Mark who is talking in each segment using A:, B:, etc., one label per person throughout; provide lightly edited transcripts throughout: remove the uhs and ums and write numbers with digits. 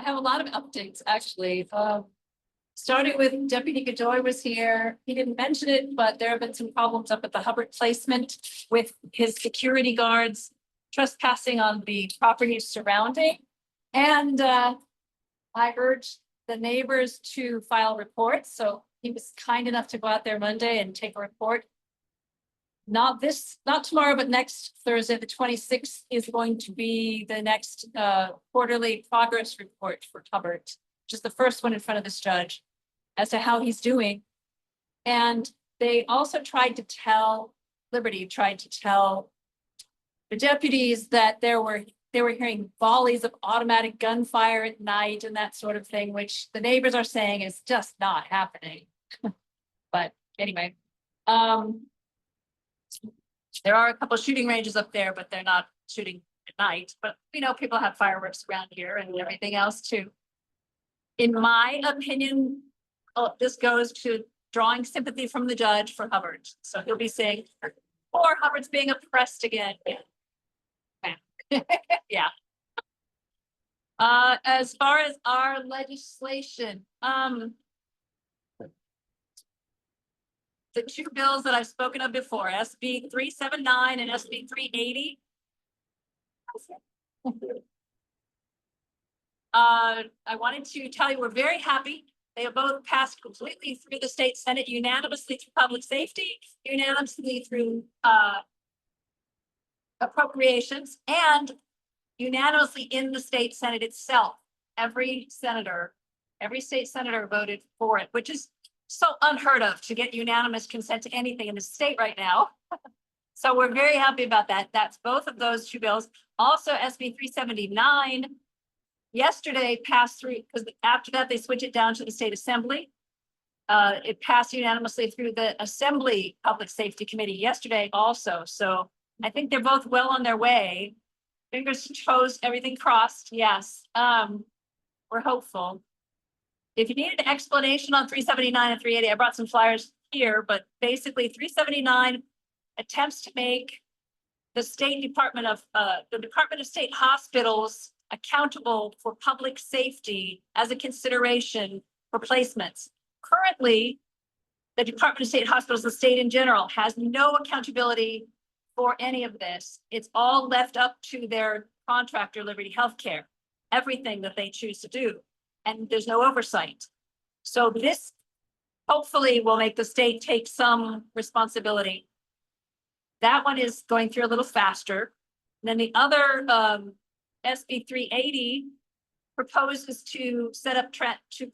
A: have a lot of updates, actually. Starting with Deputy Godoy was here. He didn't mention it, but there have been some problems up at the Hubbard placement with his security guards trespassing on the properties surrounding. And I urged the neighbors to file reports. So he was kind enough to go out there Monday and take a report. Not tomorrow, but next Thursday, the 26th, is going to be the next quarterly progress report for Hubbard, just the first one in front of this judge, as to how he's doing. And they also Liberty tried to tell the deputies that they were hearing volleys of automatic gunfire at night and that sort of thing, which the neighbors are saying is just not happening. But anyway, there are a couple of shooting ranges up there, but they're not shooting at night. But we know people have fireworks around here and everything else too. In my opinion, this goes to drawing sympathy from the judge for Hubbard. So he'll be saying, poor Hubbard's being oppressed again. Yeah. As far as our legislation, the two bills that I've spoken of before, SB 379 and SB 380. I wanted to tell you we're very happy. They have both passed completely through the state Senate, unanimously through public safety, unanimously through appropriations, and unanimously in the state Senate itself. Every state senator voted for it, which is so unheard of to get unanimous consent to anything in the state right now. So we're very happy about that. That's both of those two bills. Also, SB 379 yesterday passed through, because after that they switch it down to the state assembly. It passed unanimously through the Assembly Public Safety Committee yesterday also. So I think they're both well on their way. Fingers toes, everything crossed. Yes, we're hopeful. If you need an explanation on 379 and 380, I brought some flyers here, but basically 379 attempts to make the Department of State Hospitals accountable for public safety as a consideration for placements. Currently, the Department of State Hospitals, the state in general, has no accountability for any of this. It's all left up to their contractor, Liberty Healthcare, everything that they choose to do. And there's no oversight. So this hopefully will make the state take some responsibility. That one is going through a little faster. And then the other SB 380 proposes to set up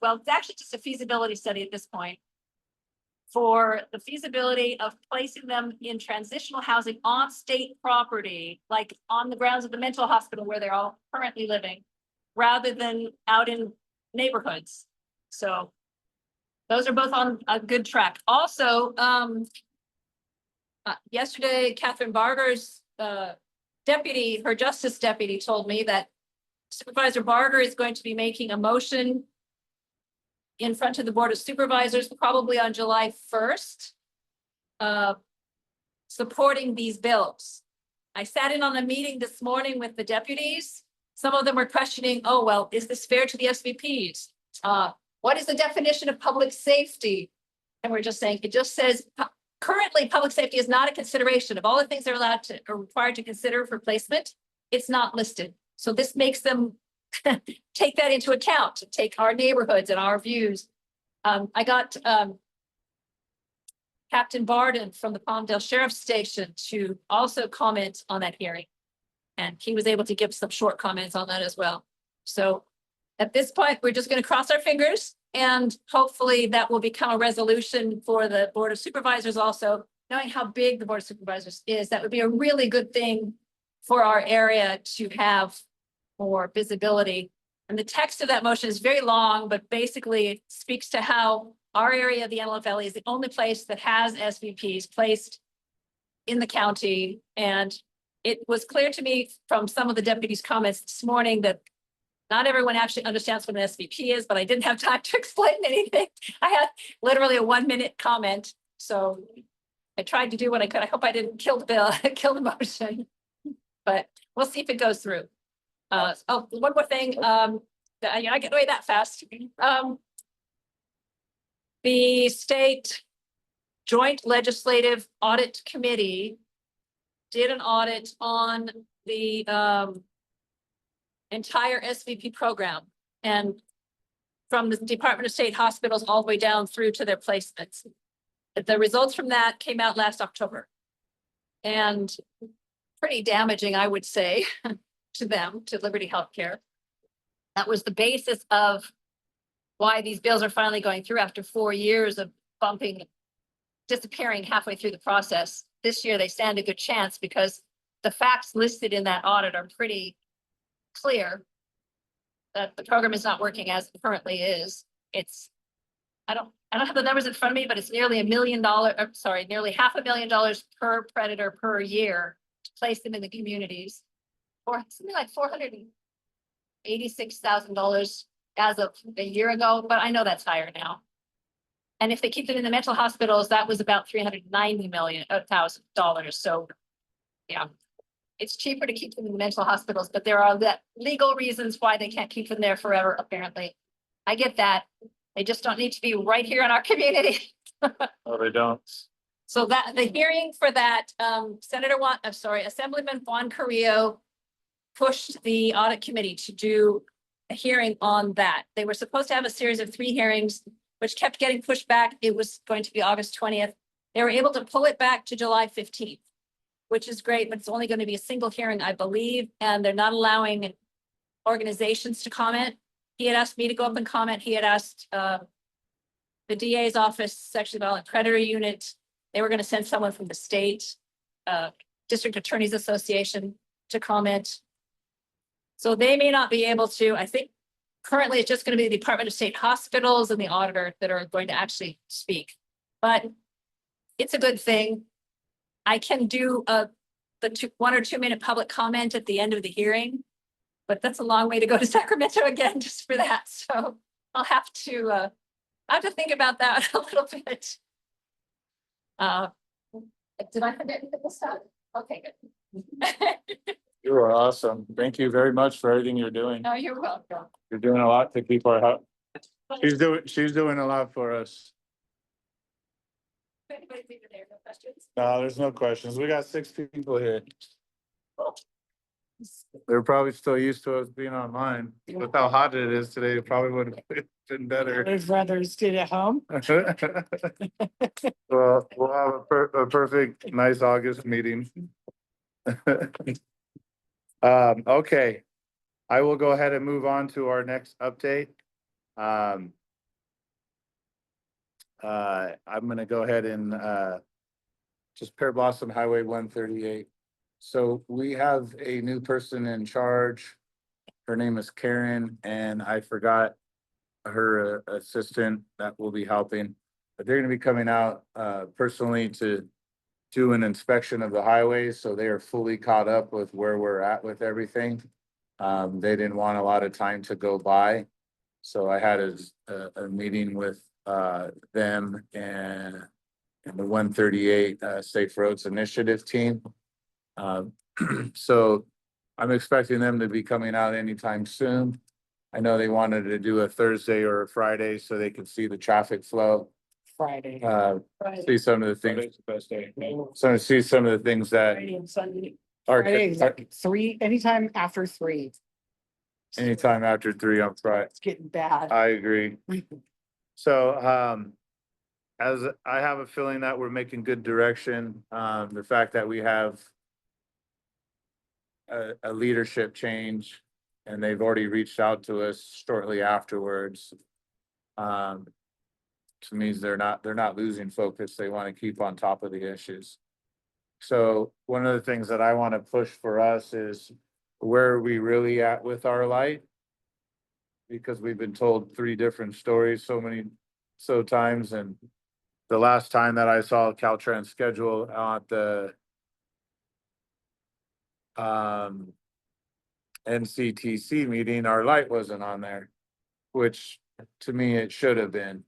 A: well, it's actually just a feasibility study at this point for the feasibility of placing them in transitional housing on state property, like on the grounds of the mental hospital where they're all currently living, rather than out in neighborhoods. So those are both on a good track. Also, yesterday, Catherine Barger's deputy, her justice deputy, told me that Supervisor Barger is going to be making a motion in front of the Board of Supervisors, probably on July 1st, supporting these bills. I sat in on a meeting this morning with the deputies. Some of them were questioning, oh, well, is this fair to the SVPs? What is the definition of public safety? And we're just saying, it just says, currently public safety is not a consideration of all the things they're are required to consider for placement. It's not listed. So this makes them take that into account, to take our neighborhoods and our views. I got Captain Barden from the Palmdale Sheriff's Station to also comment on that hearing. And he was able to give some short comments on that as well. So at this point, we're just going to cross our fingers and hopefully that will become a resolution for the Board of Supervisors also. Knowing how big the Board of Supervisors is, that would be a really good thing for our area to have more visibility. And the text of that motion is very long, but basically it speaks to how our area of the Antelope Valley is the only place that has SVPs placed in the county. And it was clear to me from some of the deputies' comments this morning that not everyone actually understands what an SVP is, but I didn't have time to explain anything. I had literally a 1-minute comment. So I tried to do what I could. I hope I didn't kill the bill, kill the motion, but we'll see if it goes through. Oh, one more thing. You're not getting away that fast. The state Joint Legislative Audit Committee did an audit on the entire SVP program, and from the Department of State hospitals all the way down through to their placements. The results from that came out last October. And pretty damaging, I would say, to them, to Liberty Healthcare. That was the basis of why these bills are finally going through after 4 years of disappearing halfway through the process. This year, they stand a good chance because the facts listed in that audit are pretty clear that the program is not working as it currently is. It's, I don't have the numbers in front of me, but it's nearly $1 million, nearly $500,000 per predator per year to place them in the communities, or something like $486,000 as of a year ago, but I know that's higher now. And if they keep them in the mental hospitals, that was about $390,000. So yeah, it's cheaper to keep them in the mental hospitals, but there are legal reasons why they can't keep them there forever, apparently. I get that. They just don't need to be right here in our community.
B: Oh, they don't.
A: So that the hearing for that, Assemblyman Juan Carrillo pushed the audit committee to do a hearing on that. They were supposed to have a series of 3 hearings, which kept getting pushed back. It was going to be August 20th. They were able to pull it back to July 15th, which is great, but it's only going to be a single hearing, I believe, and they're not allowing organizations to comment. He had asked me to go up and comment. He had asked the DA's office, Sexually Violent Predator Unit. They were going to send someone from the state District Attorneys Association to comment. So they may not be able to. I think currently it's just going to be the Department of State Hospitals and the auditor that are going to actually speak. But it's a good thing. I can do the 1 or 2 minute public comment at the end of the hearing, but that's a long way to go to Sacramento again just for that. So I'll have to think about that a little bit. Did I forget anything this time? Okay, good.
B: You are awesome. Thank you very much for everything you're doing.
A: No, you're welcome.
B: You're doing a lot to keep our house. She's doing a lot for us.
A: Anybody's even there, no questions?
B: No, there's no questions. We got 6 people here. They're probably still used to us being online. With how hot it is today, it probably would have been better.
C: I'd rather stay at home.
B: Well, we'll have a perfect, nice August meeting. Okay. I will go ahead and move on to our next update. I'm gonna go ahead and just Pear Blossom Highway 138. So we have a new person in charge. Her name is Karen, and I forgot her assistant that will be helping. But they're gonna be coming out personally to do an inspection of the highways, so they are fully caught up with where we're at with everything. They didn't want a lot of time to go by. So I had a meeting with them and the 138 Safe Roads Initiative team. So I'm expecting them to be coming out anytime soon. I know they wanted to do a Thursday or a Friday so they could see the traffic flow.
C: Friday.
B: See some of the things.
D: Friday's the best day.
B: So see some of the things that
C: Friday and Sunday.
B: are
C: Friday is like 3, anytime after 3.
B: anytime after 3 on Friday.
C: It's getting bad.
B: I agree. So, as I have a feeling that we're making good direction, the fact that we have a leadership change and they've already reached out to us shortly afterwards. To me, they're not losing focus. They want to keep on top of the issues. So one of the things that I want to push for us is where are we really at with our light? Because we've been told 3 different stories so times, and the last time that I saw Caltrans schedule at the NCTC meeting, our light wasn't on there, which to me it should have been.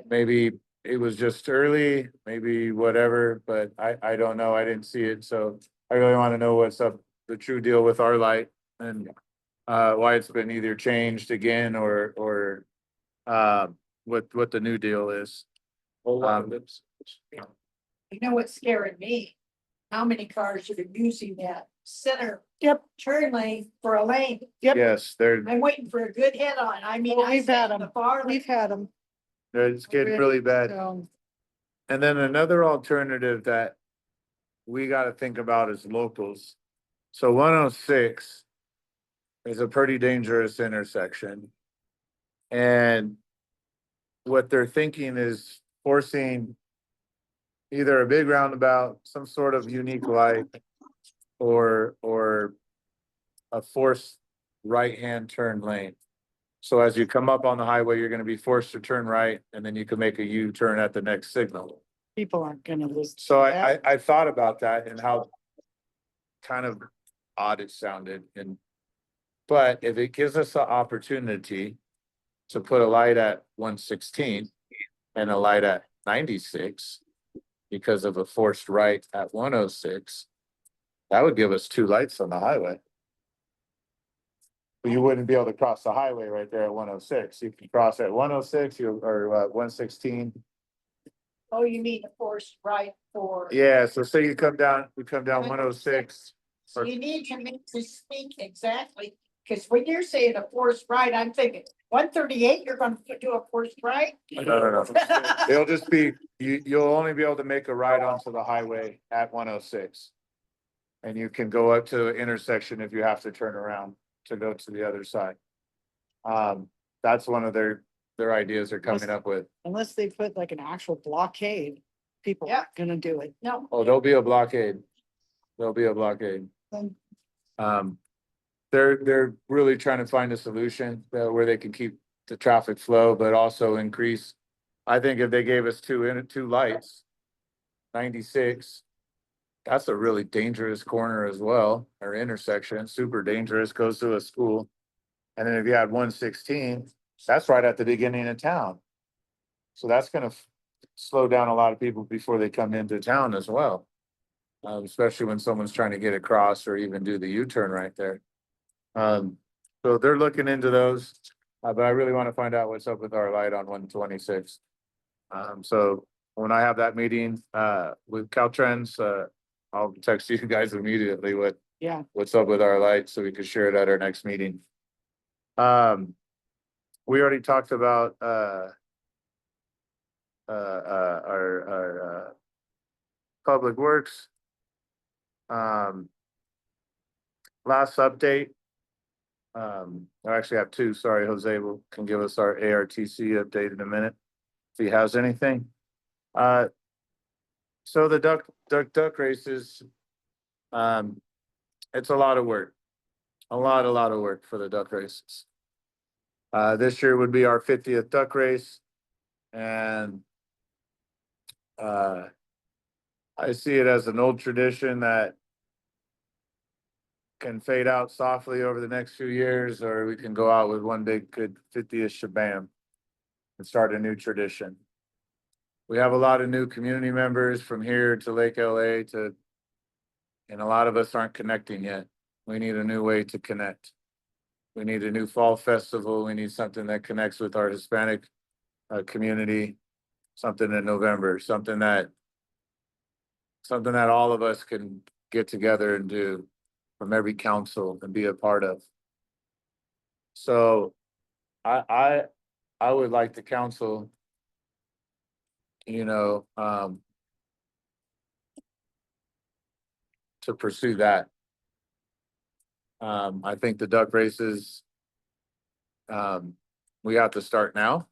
B: Maybe it was just early, maybe whatever, but I don't know. I didn't see it, so I really want to know what's up, the true deal with our light. And why it's been either changed again or, what the new deal is. Um,
D: You know what's scaring me? How many cars are using that center
C: Yep,
D: turn lane for a lane?
C: yep.
B: Yes,
D: I'm waiting for a good hit on. I mean,
C: Well,
D: I
C: we've
D: sit
C: had
D: in the
C: 'em.
D: bar.
C: We've had them.
B: it's getting really bad.
C: So,
B: And then another alternative that we gotta think about is locals. So 106 is a pretty dangerous intersection. And what they're thinking is forcing either a big roundabout, some sort of unique light, or a forced right-hand turn lane. So as you come up on the highway, you're gonna be forced to turn right, and then you can make a U-turn at the next signal.
C: people aren't gonna listen. to
B: So
C: that.
B: I thought about that and how kind of odd it sounded and. But if it gives us the opportunity to put a light at 116 and a light at 96 because of a forced right at 106, that would give us two lights on the highway. But you wouldn't be able to cross the highway right there at 106. You can cross at 106 or 116.
D: Oh, you mean a forced right for?
B: Yeah, so say you come down, we come down 106.
D: So you need to make to speak exactly, because when you're saying a forced right, I'm thinking 138, you're gonna do a forced right?
B: No. It'll just be, you'll only be able to make a right onto the highway at 106. And you can go up to the intersection if you have to turn around to go to the other side. That's one of their ideas they're coming up with.
C: Unless they put like an actual blockade, people
D: Yeah.
C: aren't gonna do it.
D: No,
B: Oh, there'll be a blockade. There'll be a blockade.
C: Then
B: They're really trying to find a solution where they can keep the traffic flow, but also increase. I think if they gave us two lights, 96. That's a really dangerous corner as well, or intersection, super dangerous, goes to a school. And then if you had 116, that's right at the beginning of town. So that's gonna slow down a lot of people before they come into town as well. Especially when someone's trying to get across or even do the U-turn right there. So they're looking into those, but I really wanna find out what's up with our light on 126. So when I have that meeting, with Caltrans, I'll text you guys immediately
C: Yeah,
B: what's up with our lights, so we can share it at our next meeting. We already talked about, our Public Works. Last update. I actually have two, sorry, Jose can give us our ARTC update in a minute, if he has anything. So the duck races, it's a lot of work. A lot of work for the duck races. This year would be our 50th duck race. And I see it as an old tradition that can fade out softly over the next few years, or we can go out with one big good 50th shabam and start a new tradition. We have a lot of new community members from here to Lake LA and a lot of us aren't connecting yet. We need a new way to connect. We need a new fall festival. We need something that connects with our Hispanic community, something in November, something that all of us can get together and do from every council and be a part of. So I would like the council, to pursue that. I think the duck races, we have to start now.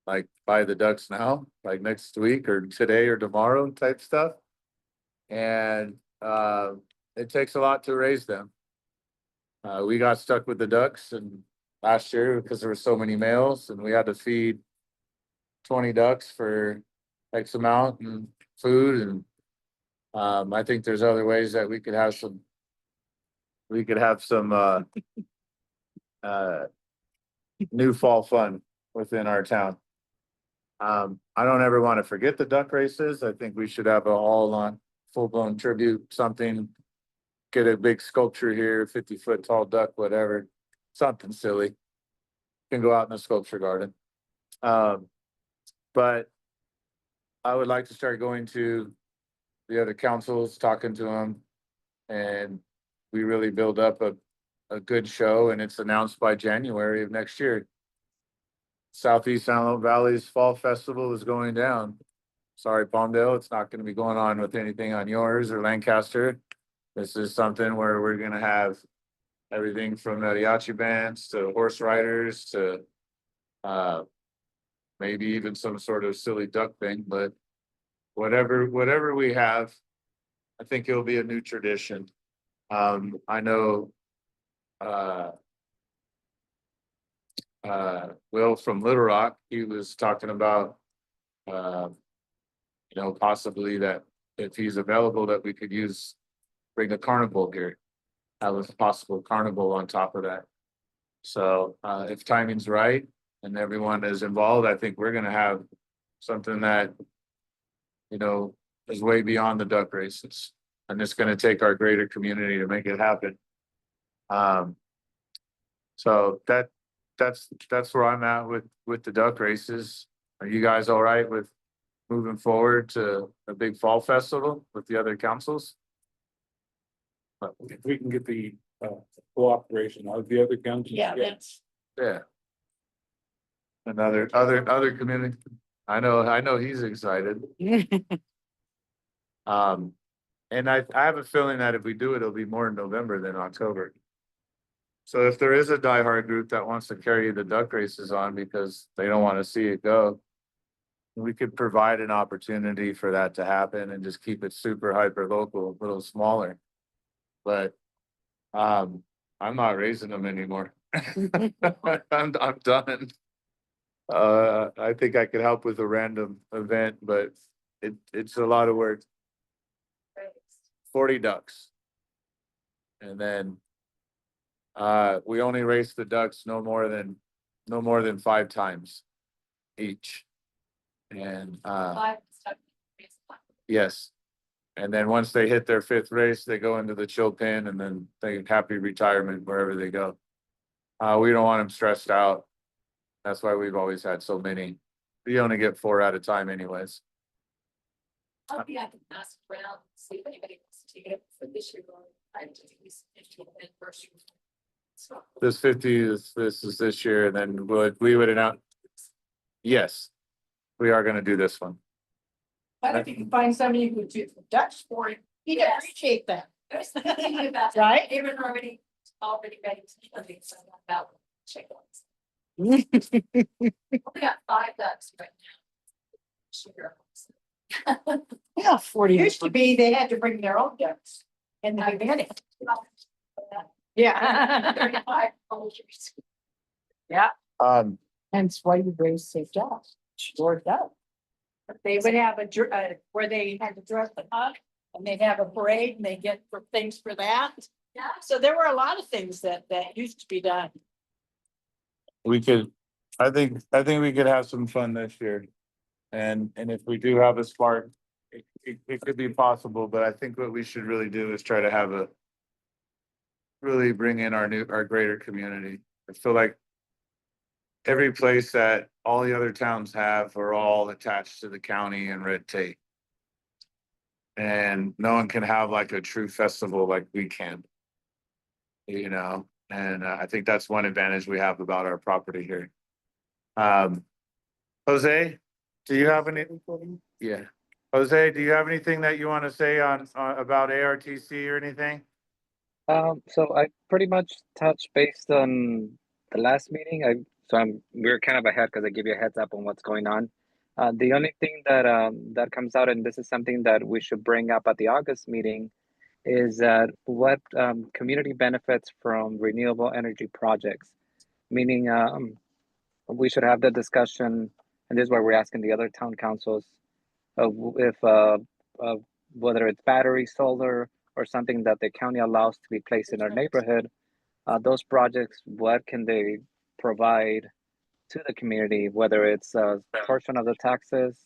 B: Like buy the ducks now, like next week or today or tomorrow type stuff. And it takes a lot to raise them. We got stuck with the ducks and last year because there were so many males and we had to feed 20 ducks for X amount and food and I think there's other ways that we could have some new fall fun within our town. I don't ever want to forget the duck races. I think we should have a all on full blown tribute, something get a big sculpture here, 50-foot tall duck, whatever, something silly. Can go out in the sculpture garden. But I would like to start going to the other councils, talking to them. And we really build up a good show, and it's announced by January of next year. Southeast Antelope Valley's Fall Festival is going down. Sorry, Palmdale, it's not gonna be going on with anything on yours or Lancaster. This is something where we're gonna have everything from mariachi bands to horse riders to maybe even some sort of silly duck thing, but whatever we have, I think it'll be a new tradition. I know Will from Little Rock, he was talking about possibly that if he's available, that we could bring a carnival here. Have a possible carnival on top of that. So if timing's right and everyone is involved, I think we're gonna have something that, is way beyond the duck races. And it's gonna take our greater community to make it happen. So that's where I'm at with the duck races. Are you guys all right with moving forward to a big fall festival with the other councils?
E: If we can get the cooperation of the other counties.
D: Yeah, that's,
B: Yeah. Other community. I know he's excited. And I have a feeling that if we do it, it'll be more in November than October. So if there is a diehard group that wants to carry the duck races on because they don't want to see it go, we could provide an opportunity for that to happen and just keep it super hyper local, a little smaller. But I'm not raising them anymore. I'm done. I think I could help with a random event, but it's a lot of work. 40 ducks. And then we only race the ducks no more than 5 times each. And yes. And then once they hit their 5th race, they go into the chill pen and then they happy retirement wherever they go. We don't want them stressed out. That's why we've always had so many. We only get 4 at a time anyways.
A: I'll be at the last round, see if anybody wants to take it for this year. I just think it's 15th anniversary. So.
B: This 50 is this year, and then we would announce. Yes, we are gonna do this one.
D: but if you can find somebody who would do the duck sport, he'd
A: Yes.
D: appreciate that.
A: I was thinking about that.
D: Right?
A: They were already ready to something about chickens. We got 5 ducks right now. Sugar.
C: Yeah, 40.
D: Used to be, they had to bring their own ducks in the beginning. Yeah.
A: 35 poultries.
C: Hence why you raise safe dogs. Stored up.
D: They would have where they had to dress them up and they'd have a parade and they get for things for that.
A: Yeah.
D: So there were a lot of things that used to be done.
B: We could, I think we could have some fun this year. And if we do have a spark, it could be possible, but I think what we should really do is try to really bring in our greater community. I feel like every place that all the other towns have are all attached to the county and red tape. And no one can have like a true festival like we can. And I think that's one advantage we have about our property here. Jose, do you have any? Yeah. Jose, do you have anything that you want to say on about ARTC or anything?
F: So I pretty much touched based on the last meeting. We're kind of ahead because I give you a heads up on what's going on. The only thing that comes out, and this is something that we should bring up at the August meeting, is that what community benefits from renewable energy projects, meaning we should have the discussion, and this is where we're asking the other town councils of if whether it's battery, solar, or something that the county allows to be placed in our neighborhood, those projects, what can they provide to the community, whether it's a portion of the taxes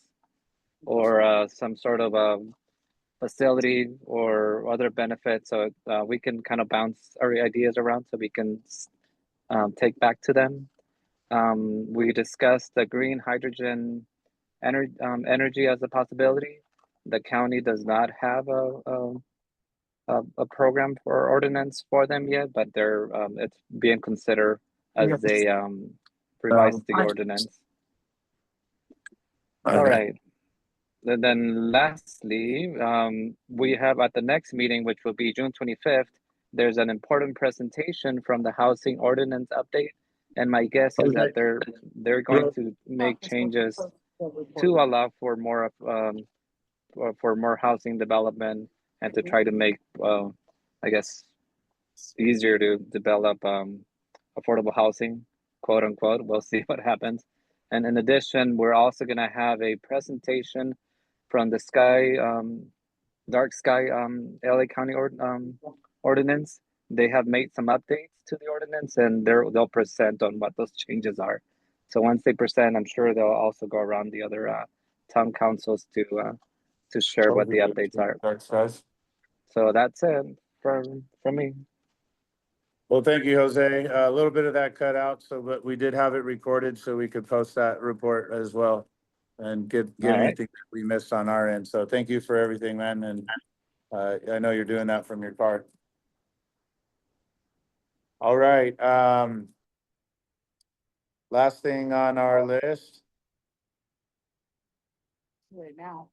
F: or some sort of facility or other benefits. So we can kind of bounce our ideas around so we can take back to them. We discussed the green hydrogen energy as a possibility. The county does not have a program for ordinance for them yet, but they're it's being considered as they revise the ordinance. All
B: Okay.
F: right. Then lastly, we have at the next meeting, which will be June 25th, there's an important presentation from the housing ordinance update. And my guess is that they're going to make changes to allow for more housing development and to try to make I guess easier to develop affordable housing, quote unquote. We'll see what happens. And in addition, we're also going to have a presentation from the dark sky LA County ordinance. They have made some updates to the ordinance, and they'll present on what those changes are. So once they present, I'm sure they'll also go around the other town councils to share what the updates are.
B: Thanks, guys.
F: So that's it from me.
B: Well, thank you, Jose. A little bit of that cut out, but we did have it recorded so we could post that report as well. And give
F: All right.
B: anything that we missed on our end. So thank you for everything, man. And I know you're doing that from your car. All right, last thing on our list.
C: Right now.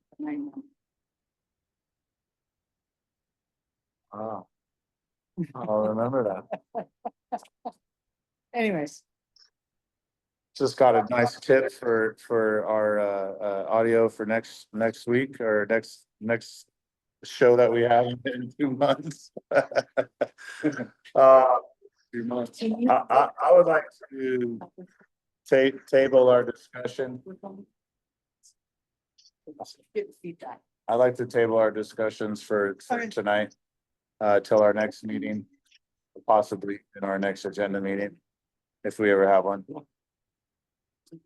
B: Oh. I'll remember that.
C: Anyways,
B: Just got a nice tip for our audio for next week or next show that we have in 2 months. 2 months. I would like to table our discussion.
C: get feedback.
B: I'd like to table our discussions for tonight, till our next meeting, possibly in our next agenda meeting, if we ever have one.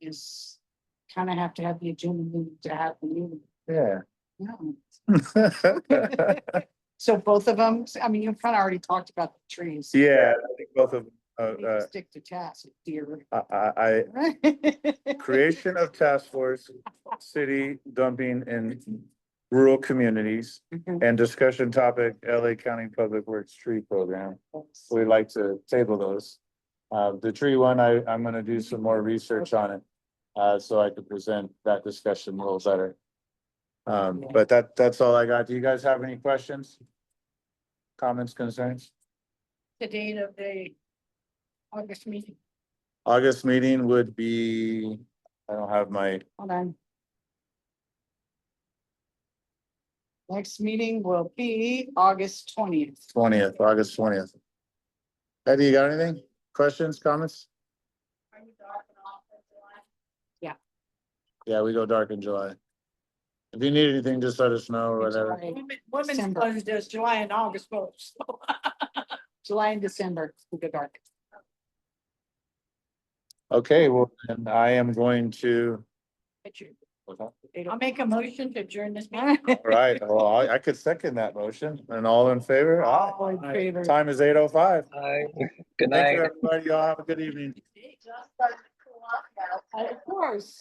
C: Is kind of have to have the agenda meeting to have the meeting.
B: Yeah.
C: Yeah. So both of them, I mean, you've kind of already talked about the trees.
B: Yeah, I think both of,
C: We need to stick to task, dear.
B: I creation of task force, city dumping in rural communities, and discussion topic, LA County Public Works tree program. We'd like to table those. The tree one, I'm gonna do some more research on it, so I could present that discussion a little better. But that's all I got. Do you guys have any questions? Comments, concerns?
D: The date of the August meeting.
B: August meeting would be, I don't have my,
C: Hold on. Next meeting will be August 20th.
B: August 20th. Eddie, you got anything? Questions, comments? Yeah, we go dark in July. If you need anything, just let us know or whatever.
D: Women's
C: December.
D: Club does July and August both. So.
C: July and December, we go dark.
B: Okay, well, then I am going to.
D: I'll make a motion to adjourn this meeting.
B: All right, well, I could second that motion, and all in favor? Aye.
C: All in favor.
B: Time is 8:05.
F: Hi. Good
B: Thank
F: night.
B: you, everybody. Y'all have a good evening.
C: Of course.